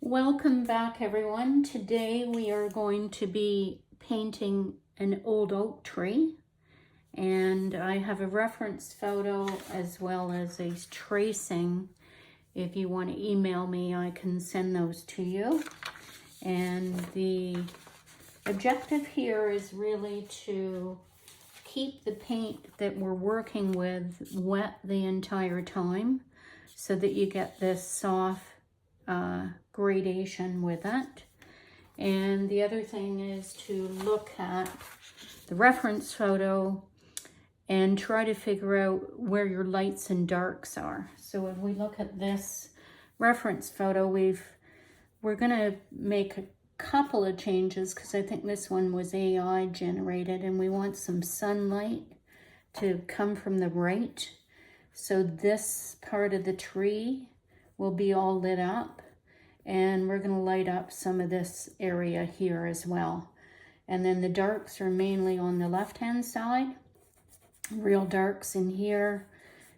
Welcome back, everyone. Today we are going to be painting an old oak tree, and I have a reference photo as well as a tracing. If you want to email me, I can send those to you. And the objective here is really to keep the paint that we're working with wet the entire time so that you get this soft gradation with it. And the other thing is to look at the reference photo and try to figure out where your lights and darks are. So if we look at this reference photo, we're gonna make a couple of changes because I think this one was AI generated, and we want some sunlight to come from the right. So this part of the tree will be all lit up, and we're going to light up some of this area here as well. And then the darks are mainly on the left hand side, real darks in here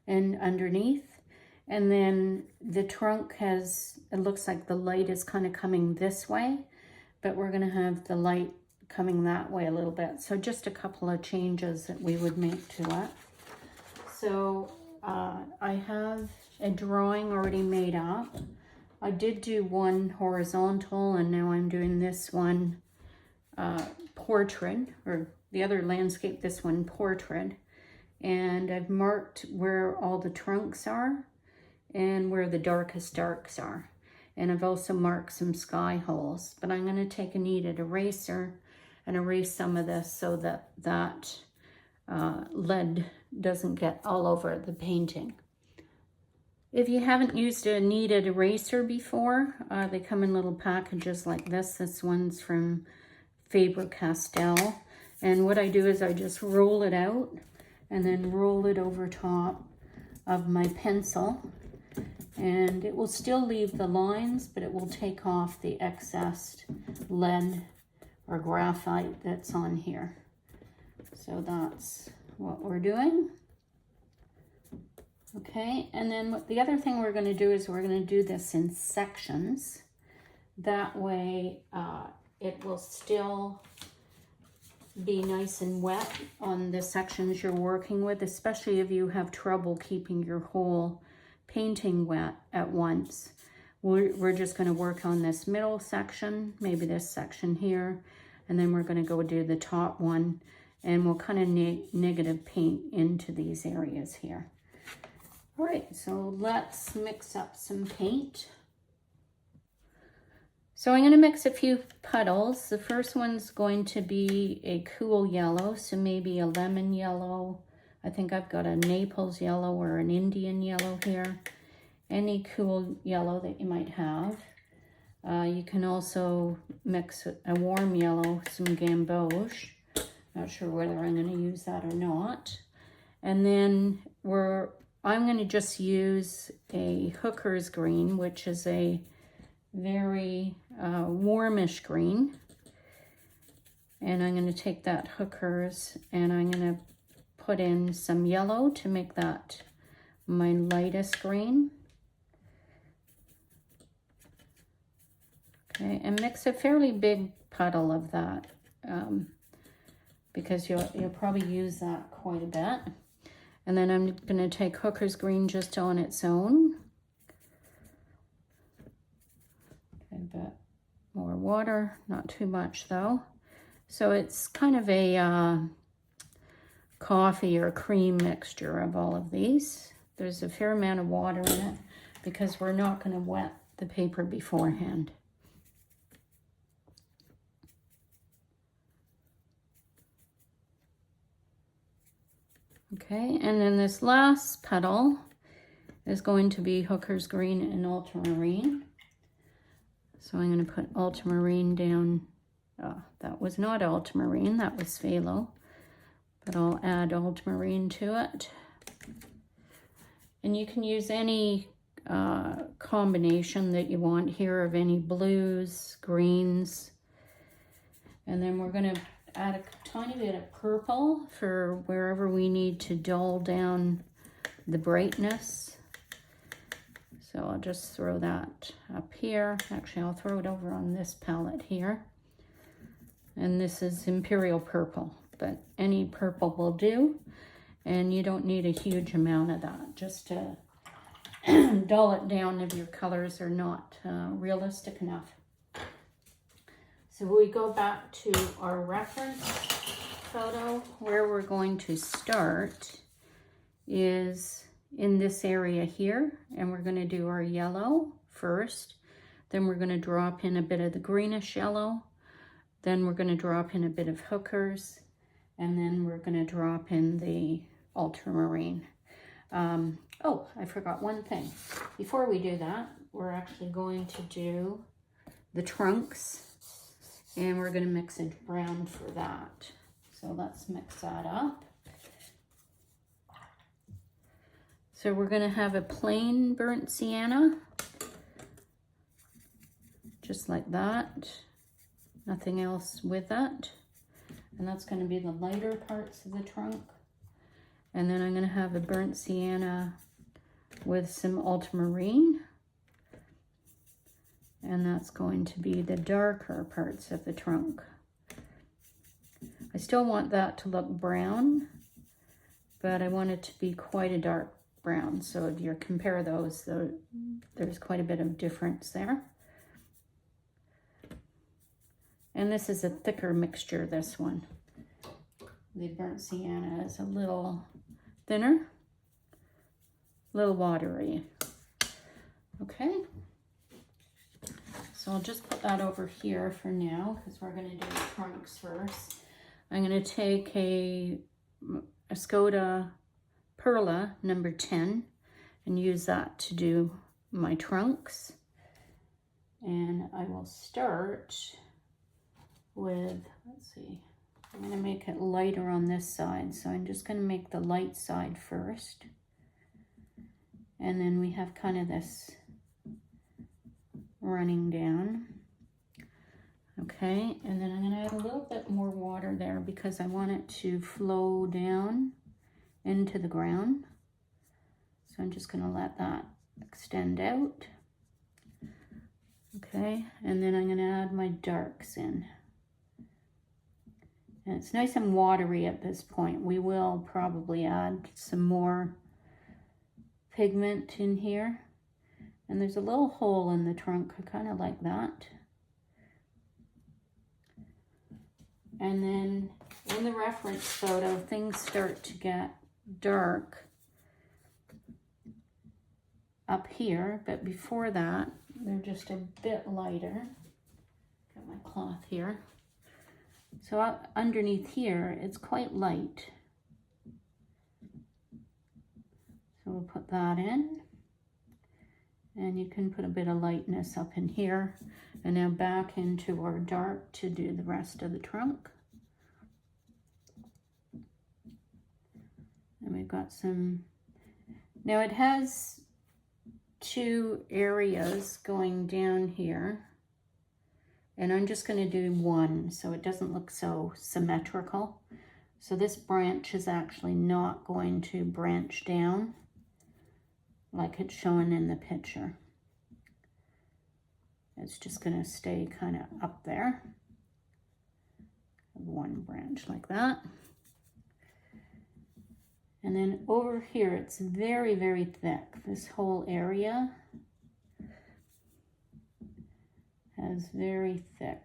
and underneath. And then the trunk has, it looks like the light is kind of coming this way, but we're going to have the light coming that way a little bit. So just a couple of changes that we would make to it. So I have a drawing already made up. I did do one horizontal, and now I'm doing this one portrait, or the other landscape, this one portrait. And I've marked where all the trunks are and where the darkest darks are. And I've also marked some sky holes, but I'm going to take a kneaded eraser and erase some of this so that lead doesn't get all over the painting. If you haven't used a kneaded eraser before, they come in little packages like this. This one's from Faber-Castell. And what I do is I just roll it out and then roll it over top of my pencil. And it will still leave the lines, but it will take off the excess lead or graphite that's on here. So that's what we're doing. Okay, and then the other thing we're going to do is we're going to do this in sections. That way it will still be nice and wet on the sections you're working with, especially if you have trouble keeping your whole painting wet at once. We're just going to work on this middle section, maybe this section here, and then we're going to go do the top one, and we'll kind of negative paint into these areas here. All right, so let's mix up some paint. So I'm going to mix a few puddles. The first one's going to be a cool yellow, so maybe a lemon yellow. I think I've got a Naples yellow or an Indian yellow here. Any cool yellow that you might have. You can also mix a warm yellow, some gamboge. Not sure whether I'm going to use that or not. And then I'm going to just use a hooker's green, which is a very warmish green. And I'm going to take that hooker's and I'm going to put in some yellow to make that my lightest green. Okay, and mix a fairly big puddle of that because you'll probably use that quite a bit. And then I'm going to take hooker's green just on its own. Okay, a bit more water, not too much though. So it's kind of a coffee or cream mixture of all of these. There's a fair amount of water in it because we're not going to wet the paper beforehand. Okay, and then this last petal is going to be hooker's green and ultramarine. So I'm going to put ultramarine down. That was not ultramarine, that was phthalo. But I'll add ultramarine to it. And you can use any combination that you want here of any blues, greens. And then we're going to add a tiny bit of purple for wherever we need to dull down the brightness. So I'll just throw that up here. Actually, I'll throw it over on this palette here. And this is Imperial Purple, but any purple will do. And you don't need a huge amount of that, just to dull it down if your colors are not realistic enough. So we go back to our reference photo. Where we're going to start is in this area here, and we're going to do our yellow first. Then we're going to drop in a bit of the greenish yellow. Then we're going to drop in a bit of hookers, and then we're going to drop in the ultramarine. Oh, I forgot one thing. Before we do that, we're actually going to do the trunks, and we're going to mix a brown for that. So let's mix that up. So we're going to have a plain burnt sienna, just like that. Nothing else with that. And that's going to be the lighter parts of the trunk. And then I'm going to have a burnt sienna with some ultramarine. And that's going to be the darker parts of the trunk. I still want that to look brown, but I want it to be quite a dark brown. So if you compare those, there's quite a bit of difference there. And this is a thicker mixture, this one. The burnt sienna is a little thinner, a little watery. Okay. So I'll just put that over here for now because we're going to do the trunks first. I'm going to take a Skoda Perla number 10 and use that to do my trunks. And I will start with, let's see, I'm going to make it lighter on this side. So I'm just going to make the light side first. And then we have kind of this running down. Okay, and then I'm going to add a little bit more water there because I want it to flow down into the ground. So I'm just going to let that extend out. Okay, and then I'm going to add my darks in. And it's nice and watery at this point. We will probably add some more pigment in here. And there's a little hole in the trunk. I kind of like that. And then in the reference photo, things start to get dark up here. But before that, they're just a bit lighter. Got my cloth here. So underneath here, it's quite light. So we'll put that in. And you can put a bit of lightness up in here. And now back into our dark to do the rest of the trunk. And we've got some, now it has two areas going down here. And I'm just going to do one so it doesn't look so symmetrical. So this branch is actually not going to branch down like it's shown in the picture. It's just going to stay kind of up there. One branch like that. And then over here, it's very, very thick. This whole area has very thick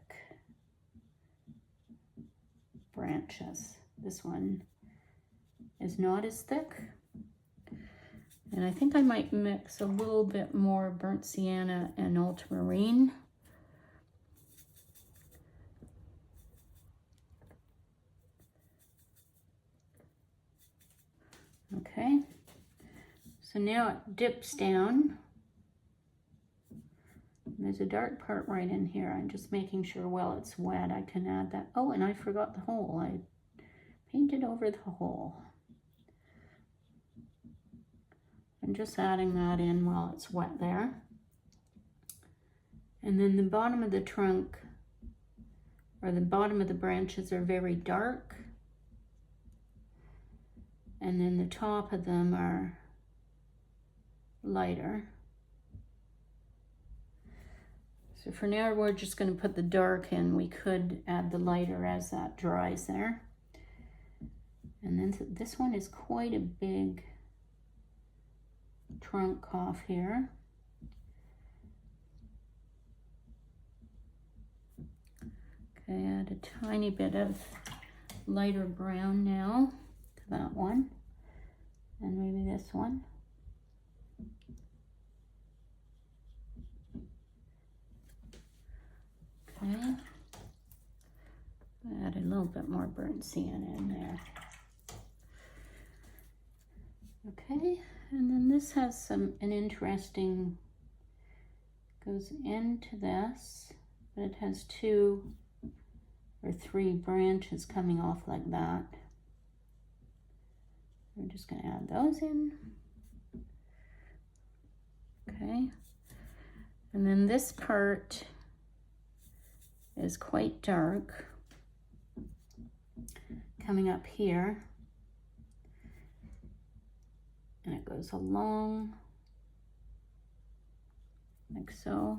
branches. This one is not as thick. And I think I might mix a little bit more burnt sienna and ultramarine. Okay, so now it dips down. There's a dark part right in here. I'm just making sure while it's wet I can add that. Oh, and I forgot the hole. I painted over the hole. I'm just adding that in while it's wet there. And then the bottom of the trunk, or the bottom of the branches, are very dark. And then the top of them are lighter. So for now, we're just going to put the dark in. We could add the lighter as that dries there. And then this one is quite a big trunk off here. Okay, add a tiny bit of lighter brown now to that one, and maybe this one. Okay, add a little bit more burnt sienna in there. Okay, and then this has an interesting, goes into this, but it has 2 or 3 branches coming off like that. We're just going to add those in. Okay, and then this part is quite dark coming up here, and it goes along like so.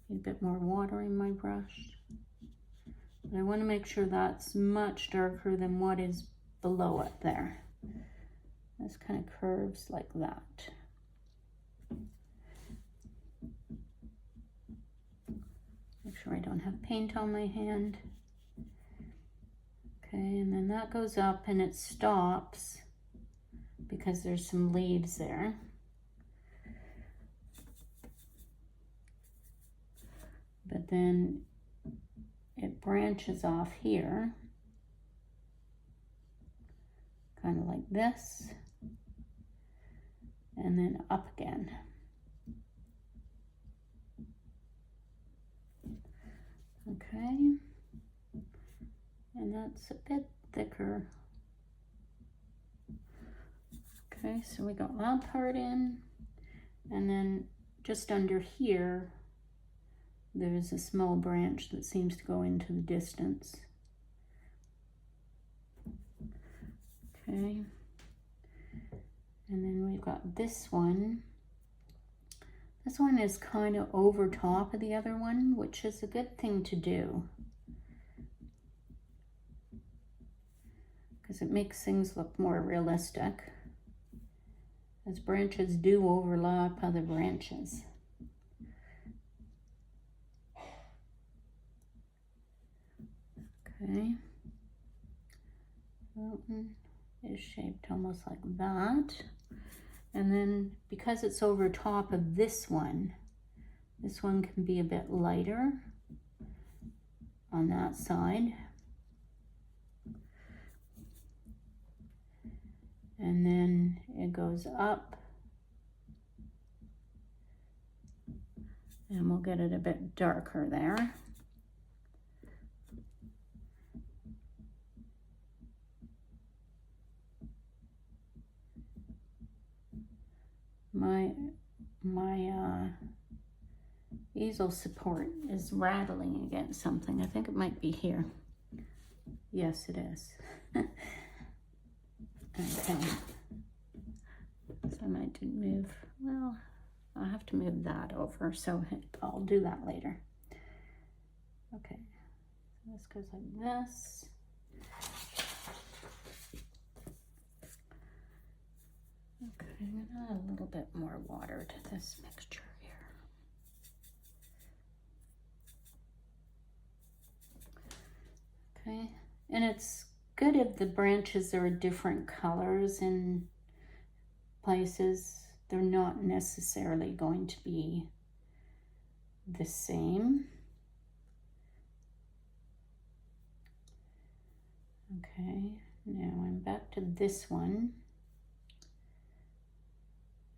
Need a bit more water in my brush, but I want to make sure that's much darker than what is below it there. This kind of curves like that. Make sure I don't have paint on my hand. Okay, and then that goes up and it stops because there's some leaves there. But then it branches off here, kind of like this, and then up again. Okay, and that's a bit thicker. Okay, so we got that part in, and then just under here, there's a small branch that seems to go into the distance. Okay, and then we've got this one. This one is kind of over top of the other one, which is a good thing to do, because it makes things look more realistic, as branches do overlap other branches. Okay, that one is shaped almost like that. And then because it's over top of this one can be a bit lighter on that side. And then it goes up, and we'll get it a bit darker there. My easel support is rattling against something. I think it might be here. Yes, it is. Okay. So I might move, well, I'll have to move that over, so I'll do that later. Okay, so this goes like this. Okay, I'm gonna add a little bit more water to this mixture here. Okay, and it's good if the branches are different colors in places. They're not necessarily going to be the same. Okay, now I'm back to this one.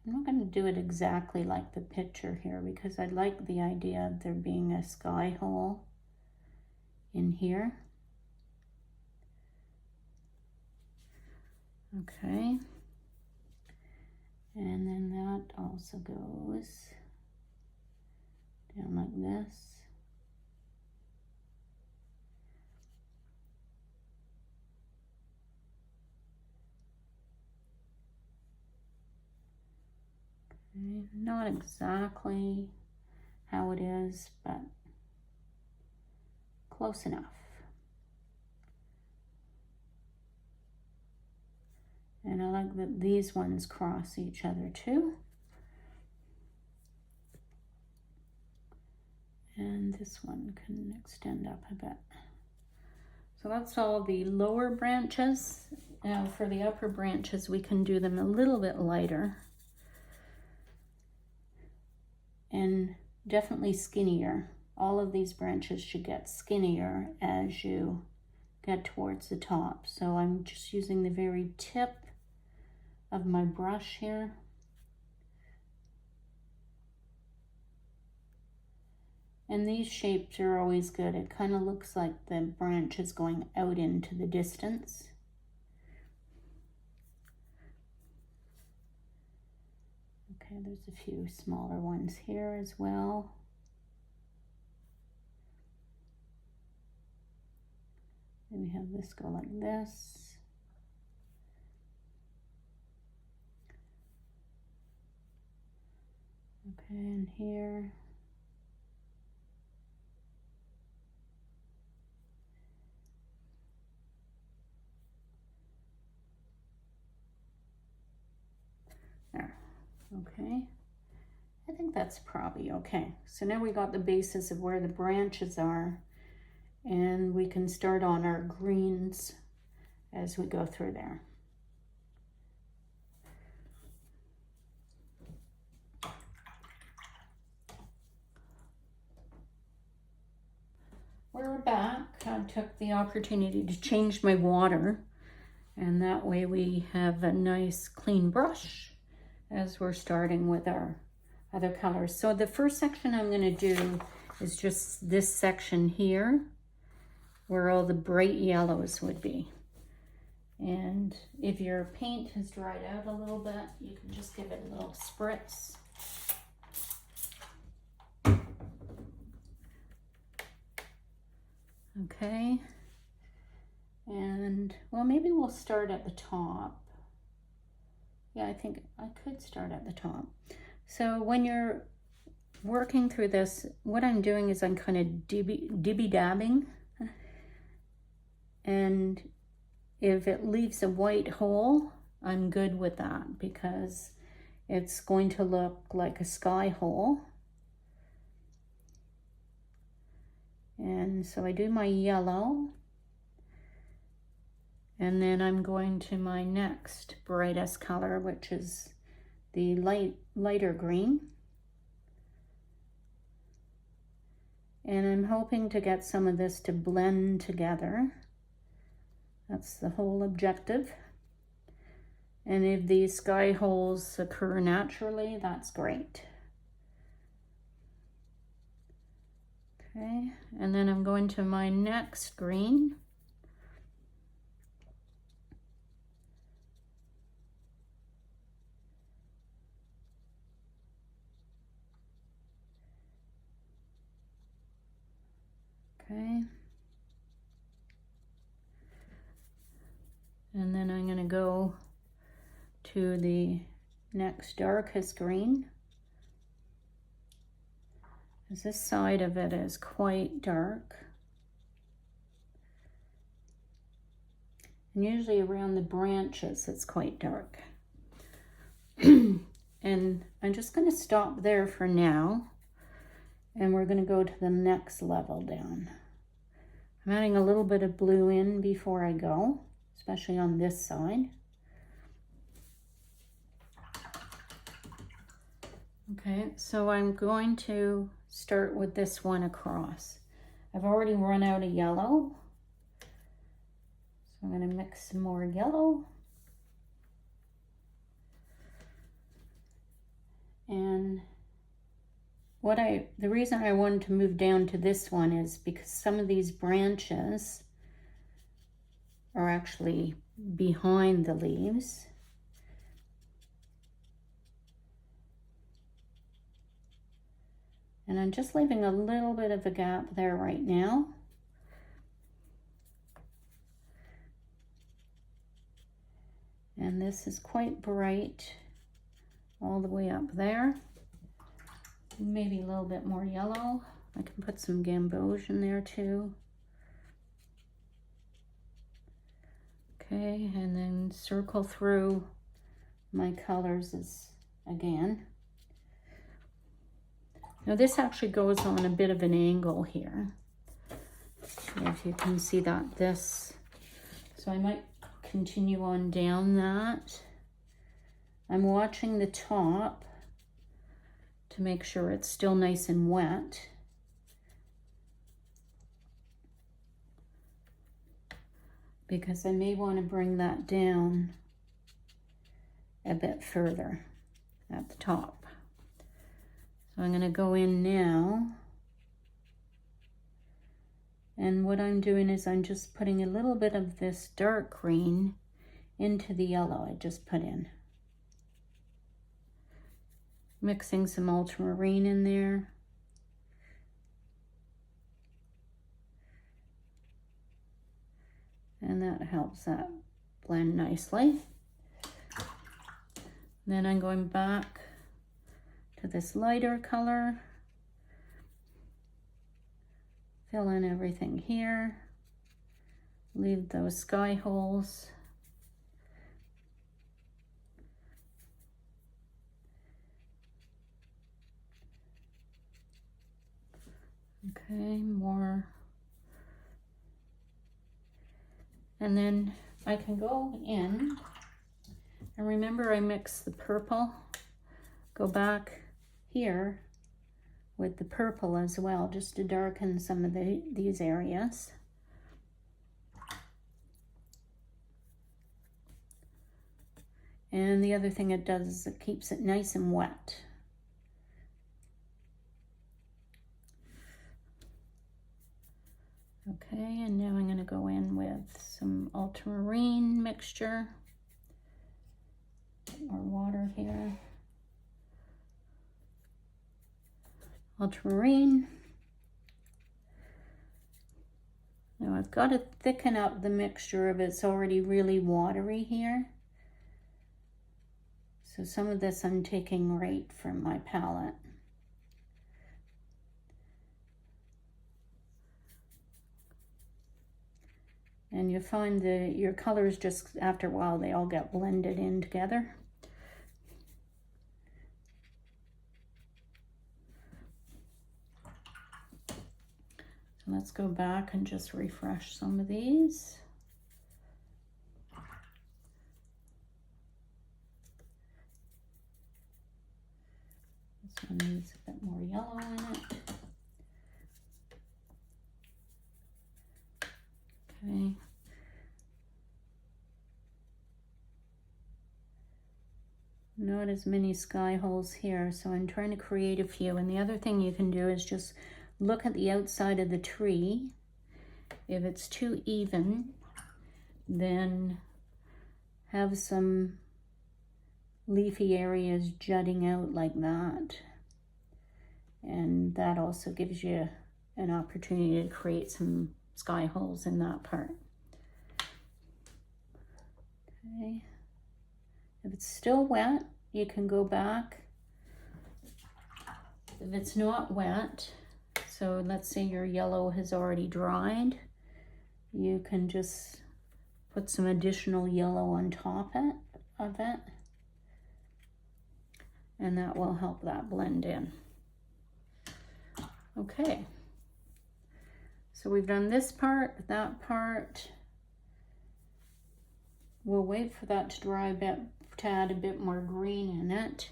I'm not going to do it exactly like the picture here, because I like the idea of there being a sky hole in here. Okay, and then that also goes down like this. Okay, not exactly how it is, but close enough. And I like that these ones cross each other too. And this one can extend up a bit. So that's all the lower branches. Now for the upper branches, we can do them a little bit lighter. And definitely skinnier. All of these branches should get skinnier as you get towards the top. So I'm just using the very tip of my brush here. And these shapes are always good. It kind of looks like the branch is going out into the distance. Okay, there's a few smaller ones here as well. Then we have this go like this. Okay, and here. There, okay. I think that's probably okay. So now we got the basis of where the branches are, and we can start on our greens as we go through there. We're back. I took the opportunity to change my water, and that way we have a nice clean brush as we're starting with our other colors. So the first section I'm going to do is just this section here where all the bright yellows would be. And if your paint has dried out a little bit, you can just give it a little spritz. Okay, and well, maybe we'll start at the top. Yeah, I think I could start at the top. So when you're working through this, what I'm doing is I'm kind of dibby-dabbing. And if it leaves a white hole, I'm good with that because it's going to look like a sky hole. And so I do my yellow, and then I'm going to my next brightest color, which is the lighter green. And I'm hoping to get some of this to blend together. That's the whole objective. And if these sky holes occur naturally, that's great. Okay, and then I'm going to my next green. Okay. And then I'm going to go to the next darkest green. This side of it is quite dark. And usually around the branches it's quite dark. And I'm just going to stop there for now. And we're going to go to the next level down. I'm adding a little bit of blue in before I go, especially on this side. Okay, so I'm going to start with this one across. I've already run out of yellow, so I'm going to mix some more yellow. And the reason I wanted to move down to this one is because some of these branches are actually behind the leaves. And I'm just leaving a little bit of a gap there right now. And this is quite bright all the way up there. Maybe a little bit more yellow. I can put some gamboge in there too. Okay, and then circle through my colors again. Now this actually goes on a bit of an angle here. If you can see that, so I might continue on down that. I'm watching the top to make sure it's still nice and wet. Because I may want to bring that down a bit further at the top. So I'm going to go in now. And what I'm doing is I'm just putting a little bit of this dark green into the yellow I just put in. Mixing some ultramarine in there. And that helps that blend nicely. Then I'm going back to this lighter color. Fill in everything here. Leave those sky holes. Okay, more. And then I can go in, and remember I mixed the purple. Go back here with the purple as well, just to darken some of these areas. And the other thing it does is it keeps it nice and wet. Okay, and now I'm going to go in with some ultramarine mixture, or water here. Ultramarine. Now I've got to thicken up the mixture if it's already really watery here. So some of this I'm taking right from my palette. And you find your colors just after a while, they all get blended in together. So let's go back and just refresh some of these. This one needs a bit more yellow in it. Okay. Not as many sky holes here, so I'm trying to create a few. And the other thing you can do is just look at the outside of the tree. If it's too even, then have some leafy areas jutting out like that. And that also gives you an opportunity to create some sky holes in that part. Okay. If it's still wet, you can go back. If it's not wet, so let's say your yellow has already dried, you can just put some additional yellow on top of it, and that will help that blend in. Okay. So we've done this part, that part. We'll wait for that to dry a bit to add a bit more green in it.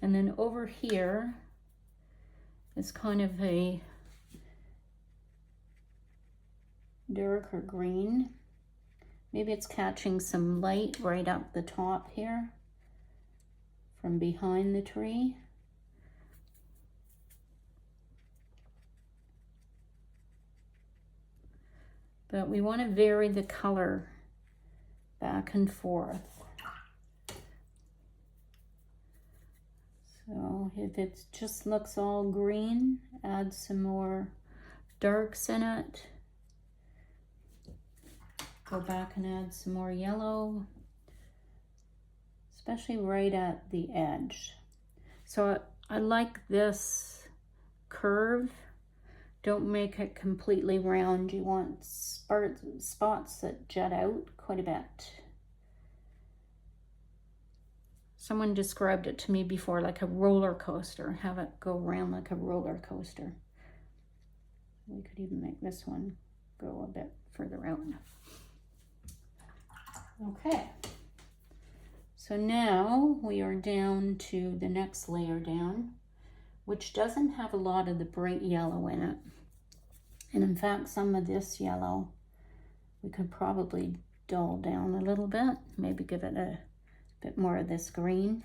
And then over here is kind of a darker green. Maybe it's catching some light right up the top here from behind the tree. But we want to vary the color back and forth. So if it just looks all green, add some more darks in it. Go back and add some more yellow, especially right at the edge. So I like this curve. Don't make it completely round. You want spots that jut out quite a bit. Someone described it to me before like a roller coaster. Have it go around like a roller coaster. We could even make this one go a bit further out. Okay. So now we are down to the next layer down, which doesn't have a lot of the bright yellow in it. And in fact, some of this yellow, we could probably dull down a little bit, maybe give it a bit more of this green.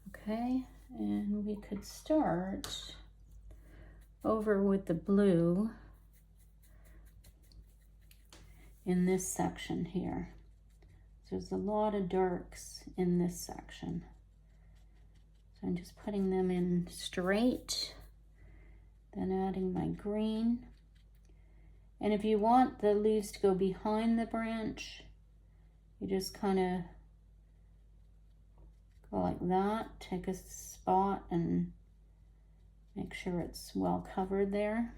Okay, and we could start over with the blue in this section here. So there's a lot of darks in this section. So I'm just putting them in straight, then adding my green. And if you want the leaves to go behind the branch, you just kind of go like that, take a spot and make sure it's well covered there.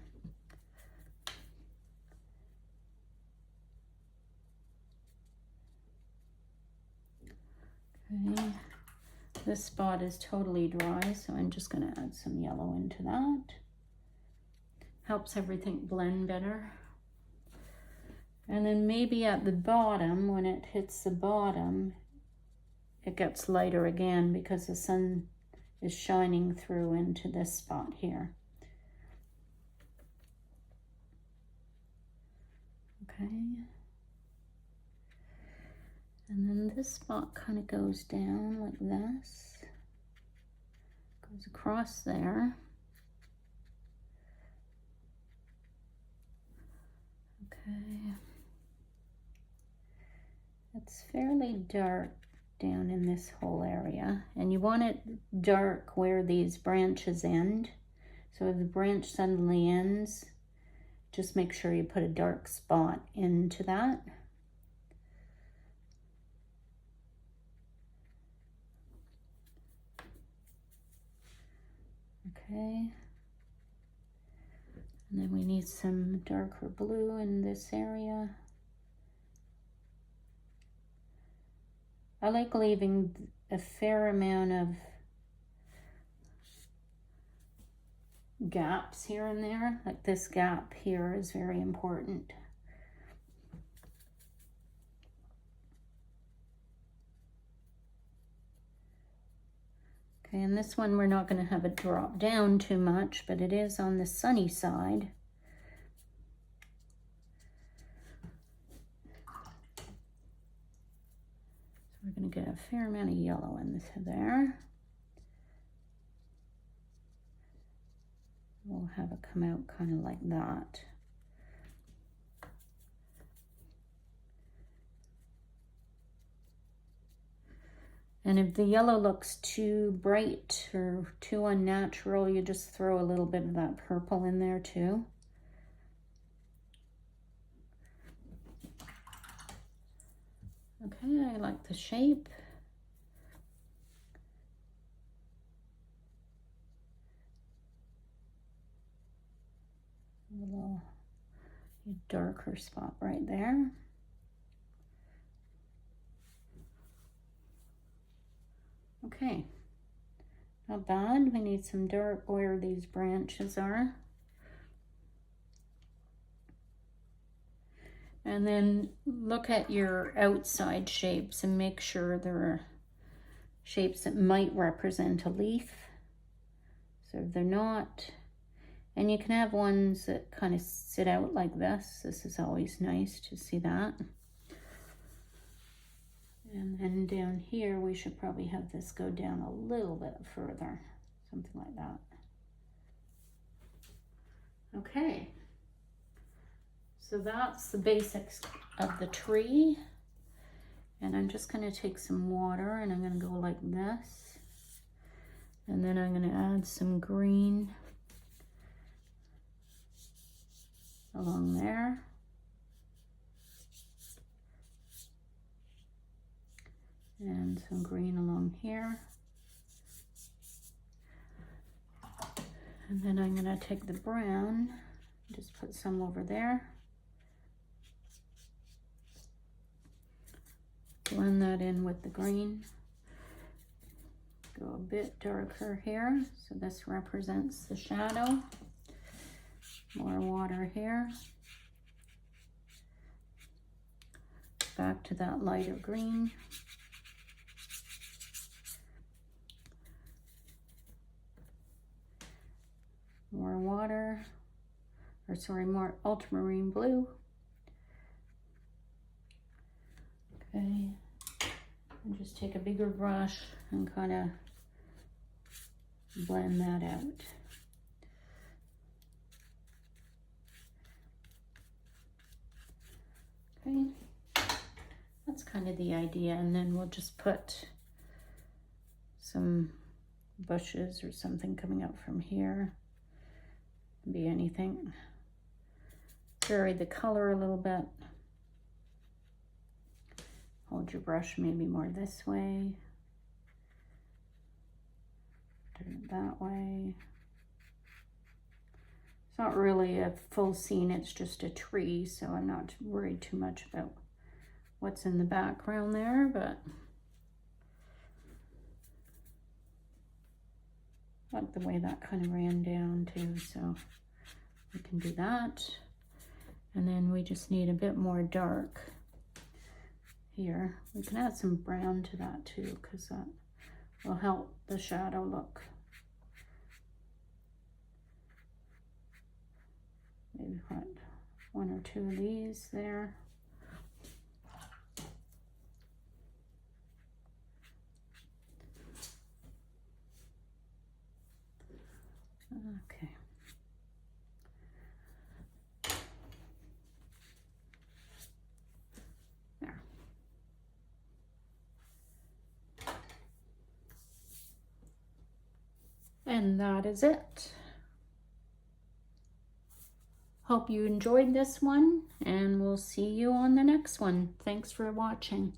Okay, this spot is totally dry, so I'm just going to add some yellow into that. Helps everything blend better. And then maybe at the bottom, when it hits the bottom, it gets lighter again because the sun is shining through into this spot here. Okay. And then this spot kind of goes down like this, goes across there. Okay. It's fairly dark down in this whole area, and you want it dark where these branches end. So if the branch suddenly ends, just make sure you put a dark spot into that. Okay. And then we need some darker blue in this area. I like leaving a fair amount of gaps here and there. Like this gap here is very important. Okay, and this one we're not going to have it drop down too much, but it is on the sunny side. So we're going to get a fair amount of yellow in there. We'll have it come out kind of like that. And if the yellow looks too bright or too unnatural, you just throw a little bit of that purple in there too. Okay, I like the shape. A little darker spot right there. Okay, not bad. We need some dark where these branches are. And then look at your outside shapes and make sure there are shapes that might represent a leaf. So if they're not, and you can have ones that kind of sit out like this. This is always nice to see that. And then down here, we should probably have this go down a little bit further, something like that. Okay, so that's the basics of the tree. And I'm just gonna take some water and I'm gonna go like this. And then I'm gonna add some green along there. And some green along here. And then I'm going to take the brown, just put some over there. Blend that in with the green. Go a bit darker here, so this represents the shadow. More water here. Back to that lighter green. More water, or sorry, more ultramarine blue. Okay, and just take a bigger brush and kind of blend that out. Okay, that's kind of the idea, and then we'll just put some bushes or something coming up from here. Be anything. Vary the color a little bit. Hold your brush maybe more this way. Turn it that way. It's not really a full scene, it's just a tree, so I'm not worried too much about what's in the background there, but I like the way that kind of ran down too, so we can do that. And then we just need a bit more dark here. We can add some brown to that too, because that will help the shadow look. Maybe put one or two of these there. Okay. There. And that is it. Hope you enjoyed this one, and we'll see you on the next one. Thanks for watching.